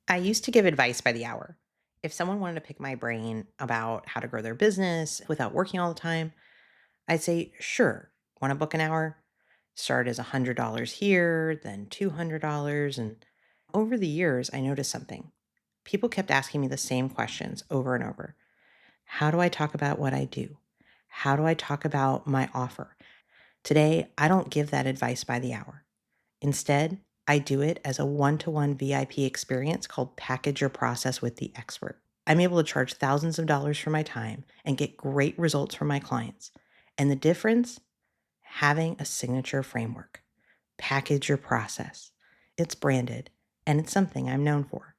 I used to give advice by the hour. If someone wanted to pick my brain about how to grow their business without working all the time, I'd say, sure, want to book an hour? Start as $100 here, then $200. And over the years, I noticed something. People kept asking me the same questions over and over. How do I talk about what I do? How do I talk about my offer? Today, I don't give that advice by the hour. Instead, I do it as a one-to-one VIP experience called Package Your Process with the Expert. I'm able to charge thousands of dollars for my time and get great results from my clients. And the difference? Having a signature framework. Package Your Process. It's branded, and it's something I'm known for.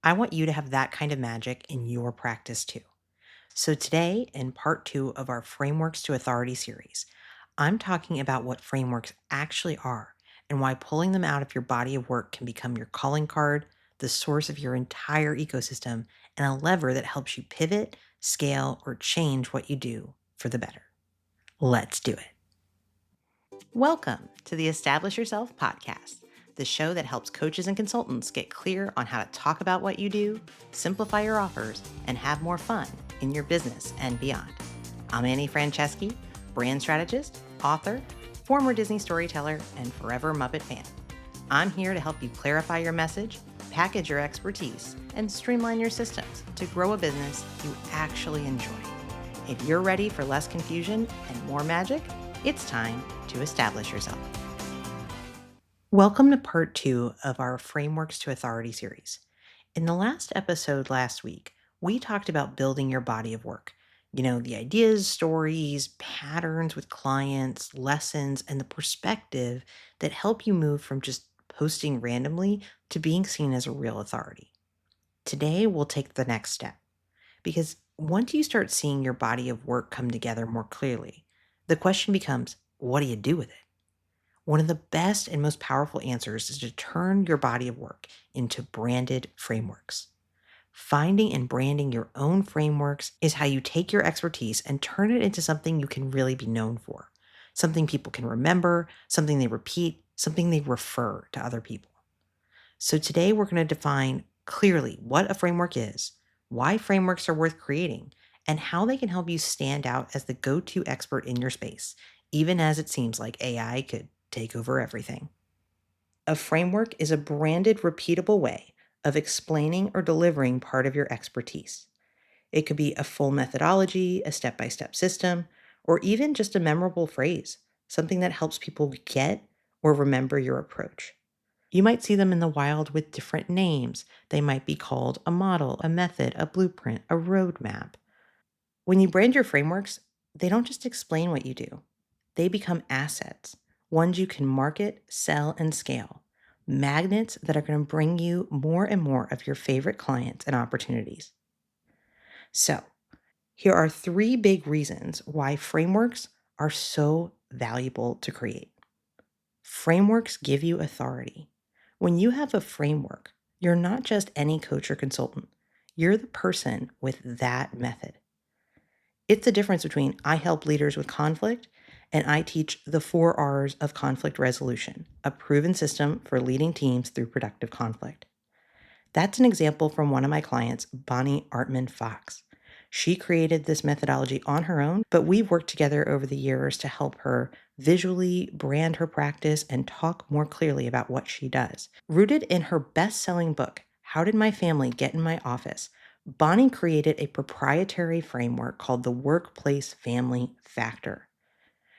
I want you to have that kind of magic in your practice too. So today, in part two of our Frameworks to Authority series, I'm talking about what frameworks actually are and why pulling them out of your body of work can become your calling card, the source of your entire ecosystem, and a lever that helps you pivot, scale, or change what you do for the better. Let's do it. Welcome to the Establish Yourself podcast, the show that helps coaches and consultants get clear on how to talk about what you do, simplify your offers, and have more fun in your business and beyond. I'm Annie Franceschi, brand strategist, author, former Disney storyteller, and forever Muppet fan. I'm here to help you clarify your message, package your expertise, and streamline your systems to grow a business you actually enjoy. If you're ready for less confusion and more magic, it's time to establish yourself. Welcome to part two of our Frameworks to Authority series. In the last episode last week, we talked about building your body of work. The ideas, stories, patterns with clients, lessons, and the perspective that help you move from just posting randomly to being seen as a real authority. Today, we'll take the next step because once you start seeing your body of work come together more clearly, the question becomes, what do you do with it? One of the best and most powerful answers is to turn your body of work into branded frameworks. Finding and branding your own frameworks is how you take your expertise and turn it into something you can really be known for, something people can remember, something they repeat, something they refer to other people. So today we're going to define clearly what a framework is, why frameworks are worth creating, and how they can help you stand out as the go-to expert in your space, even as it seems like AI could take over everything. A framework is a branded, repeatable way of explaining or delivering part of your expertise. It could be a full methodology, a step-by-step system, or even just a memorable phrase, something that helps people get or remember your approach. You might see them in the wild with different names. They might be called a model, a method, a blueprint, a roadmap. When you brand your frameworks, they don't just explain what you do. They become assets, ones you can market, sell, and scale. Magnets that are going to bring you more and more of your favorite clients and opportunities. So, here are three big reasons why frameworks are so valuable to create. Frameworks give you authority. When you have a framework, you're not just any coach or consultant. You're the person with that method. It's the difference between I help leaders with conflict and I teach the 4 R's of conflict resolution, a proven system for leading teams through productive conflict. That's an example from one of my clients, Bonnie Artman Fox. She created this methodology on her own, but we've worked together over the years to help her visually brand her practice and talk more clearly about what she does. Rooted in her best-selling book, How Did My Family Get in My Office?, Bonnie created a proprietary framework called the Workplace Family Factor.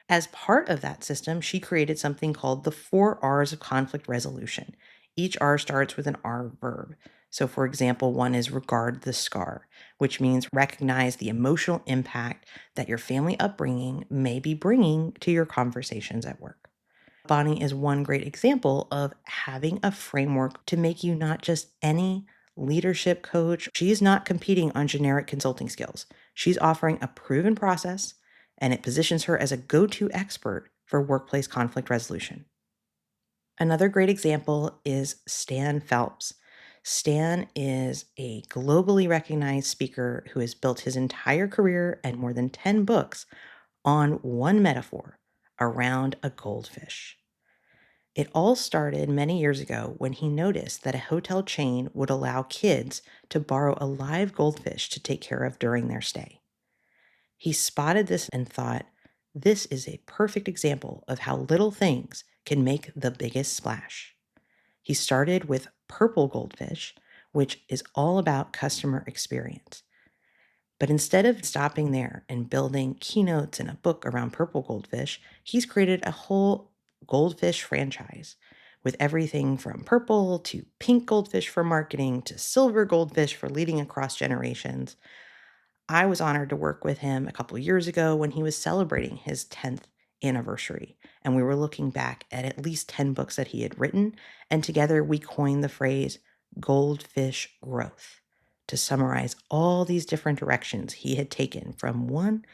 As part of that system, she created something called the 4 R's of conflict resolution. Each R starts with an R verb. So, for example, one is regard the scar, which means recognize the emotional impact that your family upbringing may be bringing to your conversations at work. Bonnie is one great example of having a framework to make you not just any leadership coach. She's not competing on generic consulting skills. She's offering a proven process, and it positions her as a go-to expert for workplace conflict resolution. Another great example is Stan Phelps. Stan is a globally recognized speaker who has built his entire career and more than 10 books on one metaphor around a goldfish. It all started many years ago when he noticed that a hotel chain would allow kids to borrow a live goldfish to take care of during their stay. He spotted this and thought, this is a perfect example of how little things can make the biggest splash. He started with purple goldfish, which is all about customer experience. But instead of stopping there and building keynotes and a book around purple goldfish, he's created a whole goldfish franchise with everything from purple to pink goldfish for marketing to silver goldfish for leading across generations. I was honored to work with him a couple years ago when he was celebrating his 10th anniversary. And we were looking back at least 10 books that he had written. And together we coined the phrase goldfish growth to summarize all these different directions he had taken from one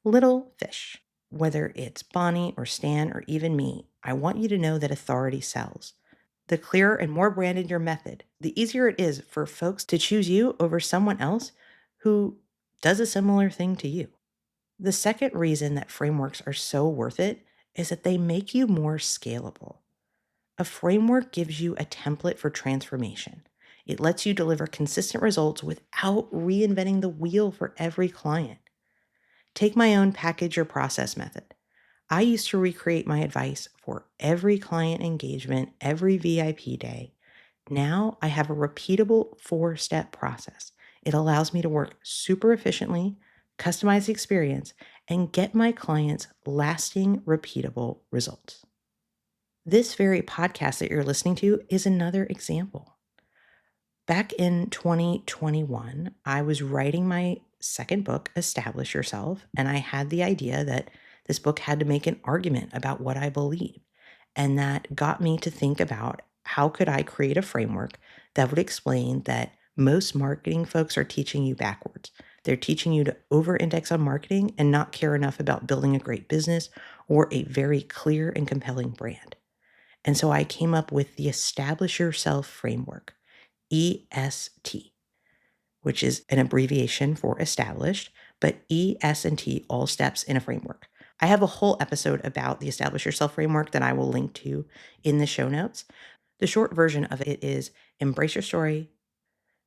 little fish. Whether it's Bonnie or Stan or even me, I want you to know that authority sells. The clearer and more branded your method, the easier it is for folks to choose you over someone else who does a similar thing to you. The second reason that frameworks are so worth it is that they make you more scalable. A framework gives you a template for transformation. It lets you deliver consistent results without reinventing the wheel for every client. Take my own package or process method. I used to recreate my advice for every client engagement, every VIP day. Now I have a repeatable 4-step process. It allows me to work super efficiently, customize the experience, and get my clients lasting, repeatable results. This very podcast that you're listening to is another example. Back in 2021, I was writing my second book, Establish Yourself, and I had the idea that this book had to make an argument about what I believe. And that got me to think about how could I create a framework that would explain that most marketing folks are teaching you backwards. They're teaching you to over-index on marketing and not care enough about building a great business or a very clear and compelling brand. And so I came up with the Establish Yourself framework. EST, which is an abbreviation for established, but E, S, and T, all steps in a framework. I have a whole episode about the Establish Yourself framework that I will link to in the show notes. The short version of it is embrace your story,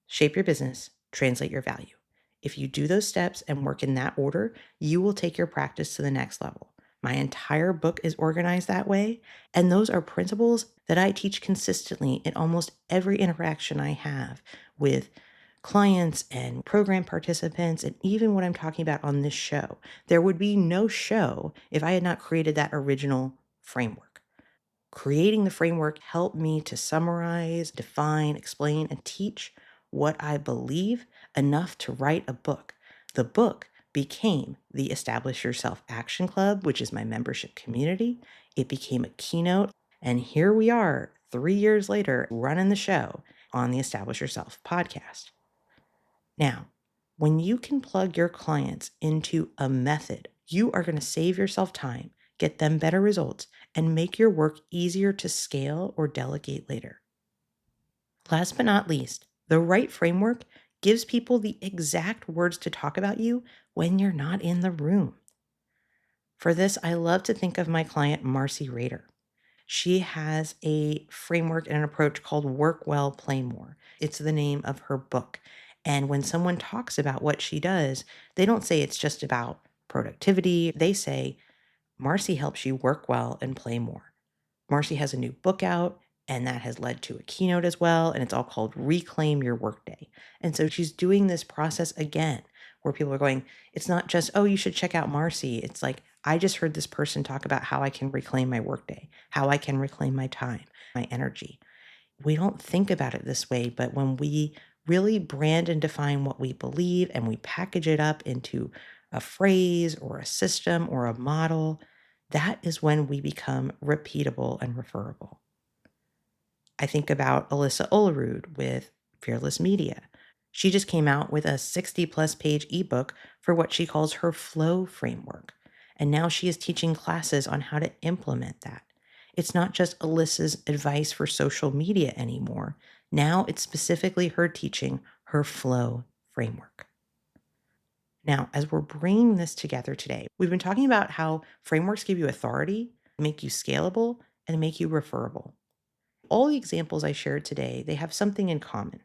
shape your business, translate your value. If you do those steps and work in that order, you will take your practice to the next level. My entire book is organized that way, and those are principles that I teach consistently in almost every interaction I have with clients and program participants, and even what I'm talking about on this show. There would be no show if I had not created that original framework. Creating the framework helped me to summarize, define, explain, and teach what I believe enough to write a book. The book became the Establish Yourself Action Club, which is my membership community. It became a keynote. And here we are, 3 years later, running the show on the Establish Yourself podcast. Now, when you can plug your clients into a method, you are going to save yourself time, get them better results, and make your work easier to scale or delegate later. Last but not least, the right framework gives people the exact words to talk about you when you're not in the room. For this, I love to think of my client, Marcy Rader. She has a framework and an approach called Work Well, Play More. It's the name of her book. And when someone talks about what she does, they don't say it's just about productivity. They say, Marcy helps you work well and play more. Marcy has a new book out, and that has led to a keynote as well. And it's all called Reclaim Your Workday. And so she's doing this process again, where people are going, it's not just, oh, you should check out Marcy. It's like, I just heard this person talk about how I can reclaim my workday, how I can reclaim my time, my energy. We don't think about it this way, but when we really brand and define what we believe and we package it up into a phrase or a system or a model, that is when we become repeatable and referable. I think about Alyssa Olerud with Fearless Media. She just came out with a 60+ page ebook for what she calls her flow framework. And now she is teaching classes on how to implement that. It's not just Alyssa's advice for social media anymore. Now it's specifically her teaching her flow framework. Now, as we're bringing this together today, we've been talking about how frameworks give you authority, make you scalable, and make you referable. All the examples I shared today, they have something in common.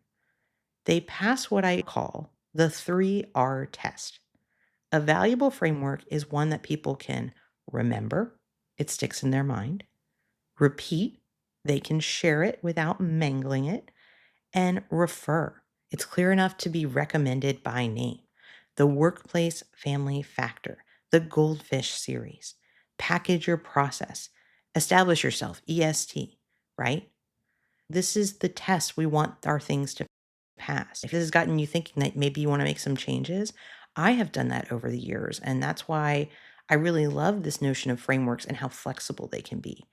They pass what I call the 3R test. A valuable framework is one that people can remember, it sticks in their mind, repeat, they can share it without mangling it, and refer. It's clear enough to be recommended by name. The Workplace Family Factor, the Goldfish series, Package Your Process, Establish Yourself, EST, right? This is the test we want our things to pass. If this has gotten you thinking that maybe you want to make some changes, I have done that over the years. And that's why I really love this notion of frameworks and how flexible they can be.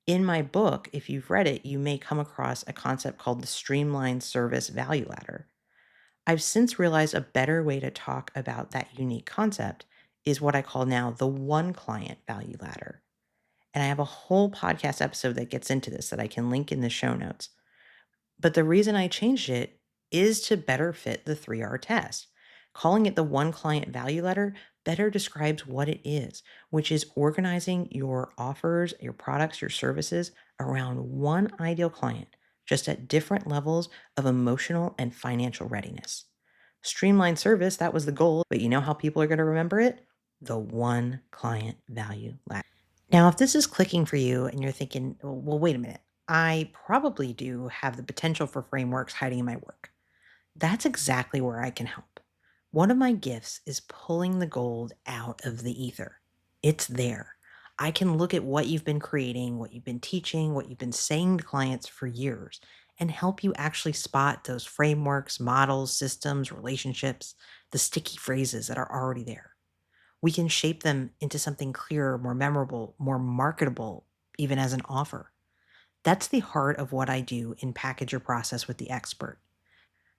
In my book, if you've read it, you may come across a concept called the Streamlined Service Value Ladder. I've since realized a better way to talk about that unique concept is what I call now the One Client Value Ladder. And I have a whole podcast episode that gets into this that I can link in the show notes. But the reason I changed it is to better fit the 3R test. Calling it the One Client Value Ladder better describes what it is, which is organizing your offers, your products, your services around one ideal client, just at different levels of emotional and financial readiness. Streamlined service, that was the goal, but you know how people are going to remember it? The One Client Value Ladder. Now, if this is clicking for you and you're thinking, well, wait a minute, I probably do have the potential for frameworks hiding in my work. That's exactly where I can help. One of my gifts is pulling the gold out of the ether. It's there. I can look at what you've been creating, what you've been teaching, what you've been saying to clients for years, and help you actually spot those frameworks, models, systems, relationships, the sticky phrases that are already there. We can shape them into something clearer, more memorable, more marketable, even as an offer. That's the heart of what I do in Package Your Process with the Expert.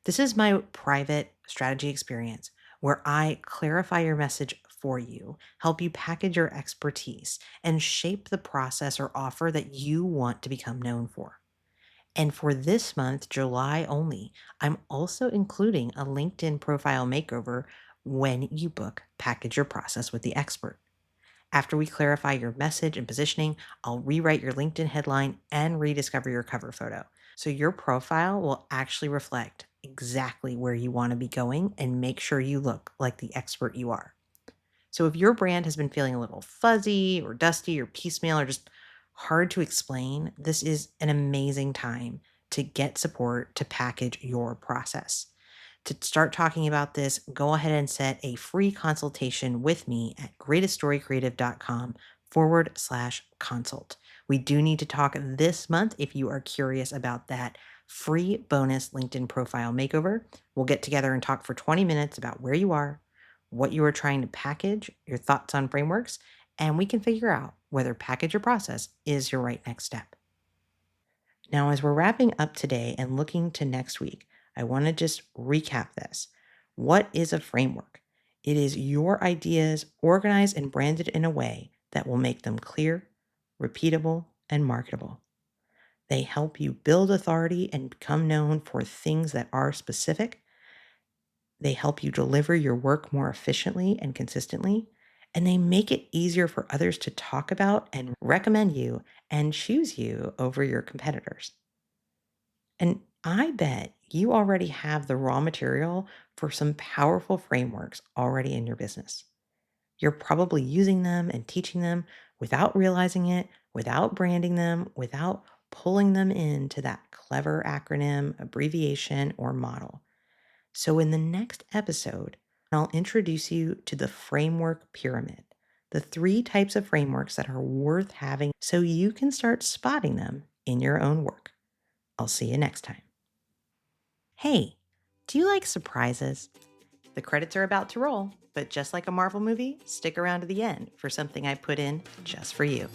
This is my private strategy experience where I clarify your message for you, help you package your expertise, and shape the process or offer that you want to become known for. And for this month, July only, I'm also including a LinkedIn profile makeover when you book Package Your Process with the Expert. After we clarify your message and positioning, I'll rewrite your LinkedIn headline and rediscover your cover photo. So your profile will actually reflect exactly where you want to be going and make sure you look like the expert you are. So if your brand has been feeling a little fuzzy or dusty or piecemeal or just hard to explain, this is an amazing time to get support to package your process. To start talking about this, go ahead and set a free consultation with me at greateststorycreative.com/consult. We do need to talk this month if you are curious about that free bonus LinkedIn profile makeover. We'll get together and talk for 20 minutes about where you are, what you are trying to package, your thoughts on frameworks, and we can figure out whether Package Your Process is your right next step. Now, as we're wrapping up today and looking to next week, I want to just recap this. What is a framework? It is your ideas organized and branded in a way that will make them clear, repeatable, and marketable. They help you build authority and become known for things that are specific. They help you deliver your work more efficiently and consistently. And they make it easier for others to talk about and recommend you and choose you over your competitors. And I bet you already have the raw material for some powerful frameworks already in your business. You're probably using them and teaching them without realizing it, without branding them, without pulling them into that clever acronym, abbreviation, or model. So, in the next episode, I'll introduce you to the framework pyramid, the 3 types of frameworks that are worth having so you can start spotting them in your own work. I'll see you next time. Hey, do you like surprises? The credits are about to roll, but just like a Marvel movie, stick around to the end for something I put in just for you.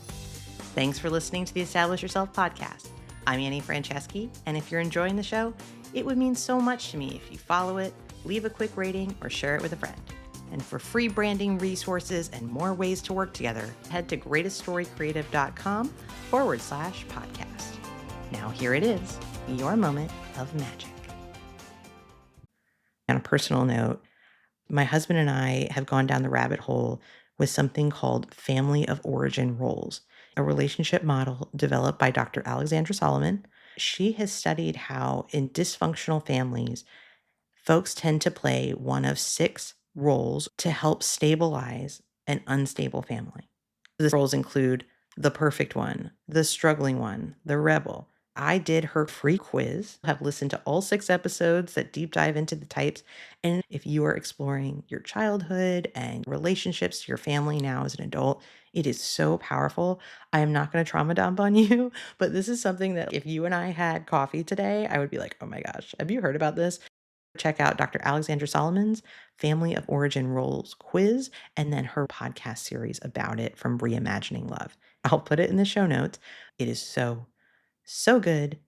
Thanks for listening to the Establish Yourself podcast. I'm Annie Franceschi, and if you're enjoying the show, it would mean so much to me if you follow it, leave a quick rating, or share it with a friend. And for free branding resources and more ways to work together, head to greateststorycreative.com/podcast. Now here it is, your moment of magic. On a personal note, my husband and I have gone down the rabbit hole with something called family of origin roles. a relationship model developed by Dr. Alexandra Solomon. She has studied how in dysfunctional families, folks tend to play one of 6 roles to help stabilize an unstable family. The roles include the perfect one, the struggling one, the rebel. I did her free quiz. Have listened to all 6 episodes that deep dive into the types. And if you are exploring your childhood and relationships to your family now as an adult, it is so powerful. I am not going to trauma dump on you, but this is something that if you and I had coffee today, I would be like, oh my gosh, have you heard about this? Check out Dr. Alexandra Solomon's Family of Origin Roles quiz and then her podcast series about it from Reimagining Love. I'll put it in the show notes. It is so, so good.